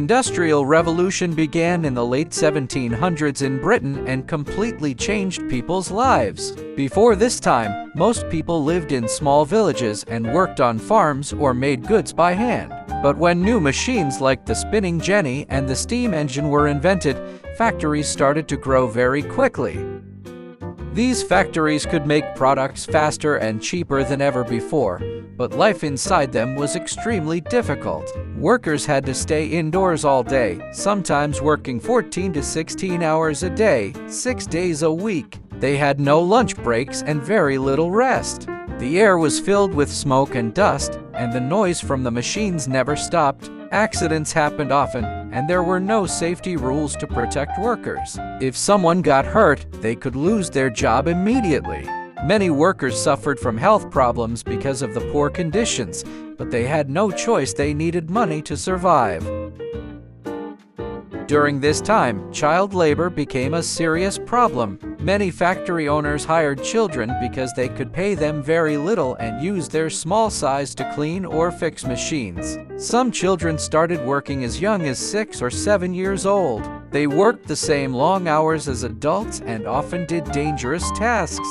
Industrial Revolution began in the late 1700s in Britain and completely changed people's lives. Before this time, most people lived in small villages and worked on farms or made goods by hand. But when new machines like the spinning jenny and the steam engine were invented, factories started to grow very quickly. These factories could make products faster and cheaper than ever before, but life inside them was extremely difficult. Workers had to stay indoors all day, sometimes working 14 to 16 hours a day, 6 days a week. They had no lunch breaks and very little rest. The air was filled with smoke and dust, and the noise from the machines never stopped. Accidents happened often, and there were no safety rules to protect workers. If someone got hurt, they could lose their job immediately. Many workers suffered from health problems because of the poor conditions, but they had no choice. They needed money to survive. During this time, child labor became a serious problem. Many factory owners hired children because they could pay them very little and use their small size to clean or fix machines. Some children started working as young as 6 or 7 years old. They worked the same long hours as adults and often did dangerous tasks.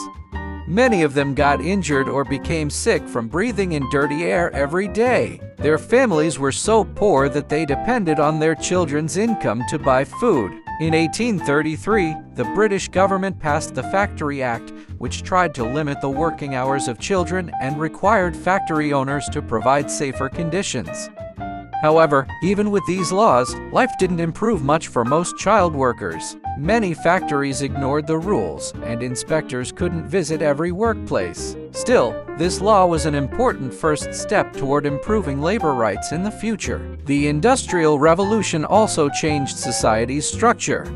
Many of them got injured or became sick from breathing in dirty air every day. Their families were so poor that they depended on their children's income to buy food. In 1833, the British government passed the Factory Act, which tried to limit the working hours of children and required factory owners to provide safer conditions. However, even with these laws, life didn't improve much for most child workers. Many factories ignored the rules, and inspectors couldn't visit every workplace. Still, this law was an important first step toward improving labor rights in the future. The Industrial Revolution also changed society's structure.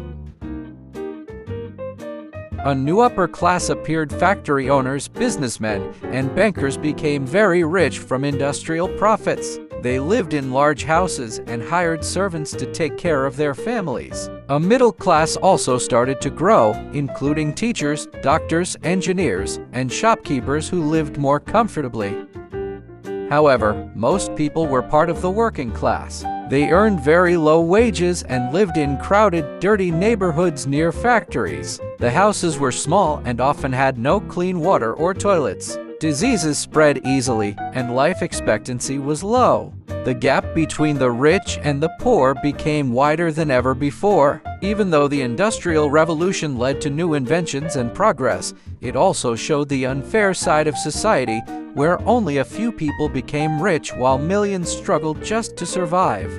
A new upper class appeared. Factory owners, businessmen, and bankers became very rich from industrial profits. They lived in large houses and hired servants to take care of their families. A middle class also started to grow, including teachers, doctors, engineers, and shopkeepers who lived more comfortably. However, most people were part of the working class. They earned very low wages and lived in crowded, dirty neighborhoods near factories. The houses were small and often had no clean water or toilets. Diseases spread easily, and life expectancy was low. The gap between the rich and the poor became wider than ever before. Even though the Industrial Revolution led to new inventions and progress, it also showed the unfair side of society, where only a few people became rich while millions struggled just to survive.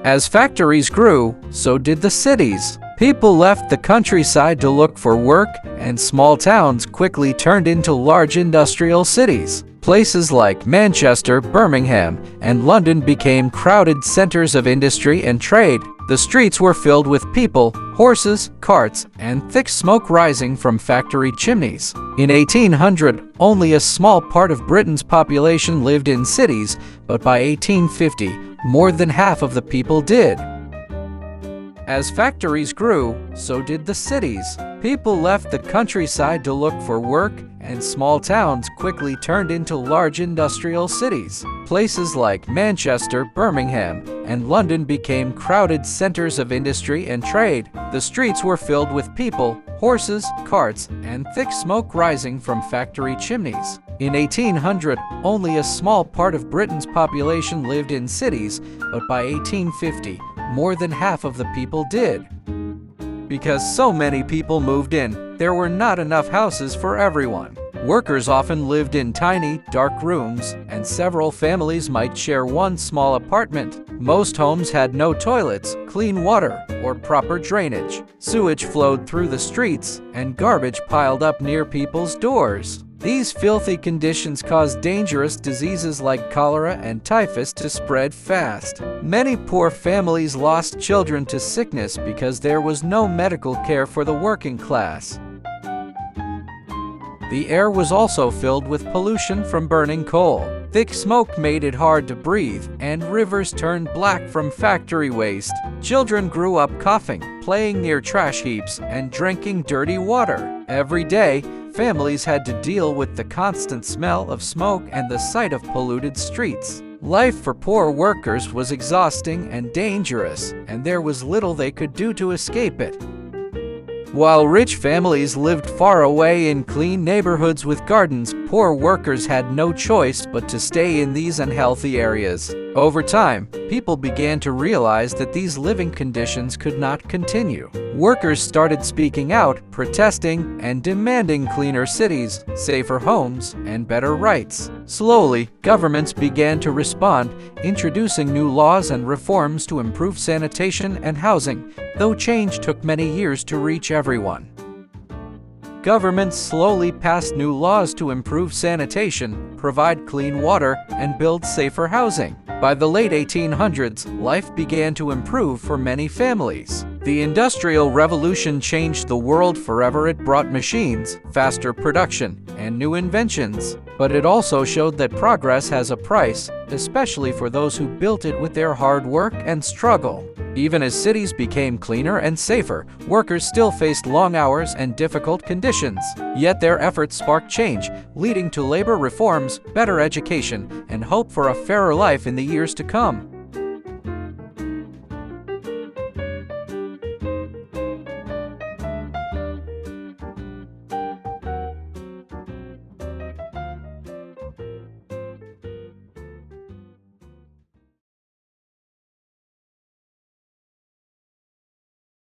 As factories grew, so did the cities. People left the countryside to look for work, and small towns quickly turned into large industrial cities. Places like Manchester, Birmingham, and London became crowded centers of industry and trade. The streets were filled with people, horses, carts, and thick smoke rising from factory chimneys. In 1800, only a small part of Britain's population lived in cities, but by 1850, more than half of the people did. As factories grew, so did the cities. People left the countryside to look for work, and small towns quickly turned into large industrial cities. Places like Manchester, Birmingham, and London became crowded centers of industry and trade. The streets were filled with people, horses, carts, and thick smoke rising from factory chimneys. In 1800, only a small part of Britain's population lived in cities, but by 1850, more than half of the people did. Because so many people moved in, there were not enough houses for everyone. Workers often lived in tiny, dark rooms, and several families might share one small apartment. Most homes had no toilets, clean water, or proper drainage. Sewage flowed through the streets, and garbage piled up near people's doors. These filthy conditions caused dangerous diseases like cholera and typhus to spread fast. Many poor families lost children to sickness because there was no medical care for the working class. The air was also filled with pollution from burning coal. Thick smoke made it hard to breathe, and rivers turned black from factory waste. Children grew up coughing, playing near trash heaps, and drinking dirty water. Every day, families had to deal with the constant smell of smoke and the sight of polluted streets. Life for poor workers was exhausting and dangerous, and there was little they could do to escape it. While rich families lived far away in clean neighborhoods with gardens, poor workers had no choice but to stay in these unhealthy areas. Over time, people began to realize that these living conditions could not continue. Workers started speaking out, protesting, and demanding cleaner cities, safer homes, and better rights. Slowly, governments began to respond, introducing new laws and reforms to improve sanitation and housing, though change took many years to reach everyone. Governments slowly passed new laws to improve sanitation, provide clean water, and build safer housing. By the late 1800s, life began to improve for many families. The Industrial Revolution changed the world forever. It brought machines, faster production, and new inventions. But it also showed that progress has a price, especially for those who built it with their hard work and struggle. Even as cities became cleaner and safer, workers still faced long hours and difficult conditions. Yet their efforts sparked change, leading to labor reforms, better education, and hope for a fairer life in the years to come.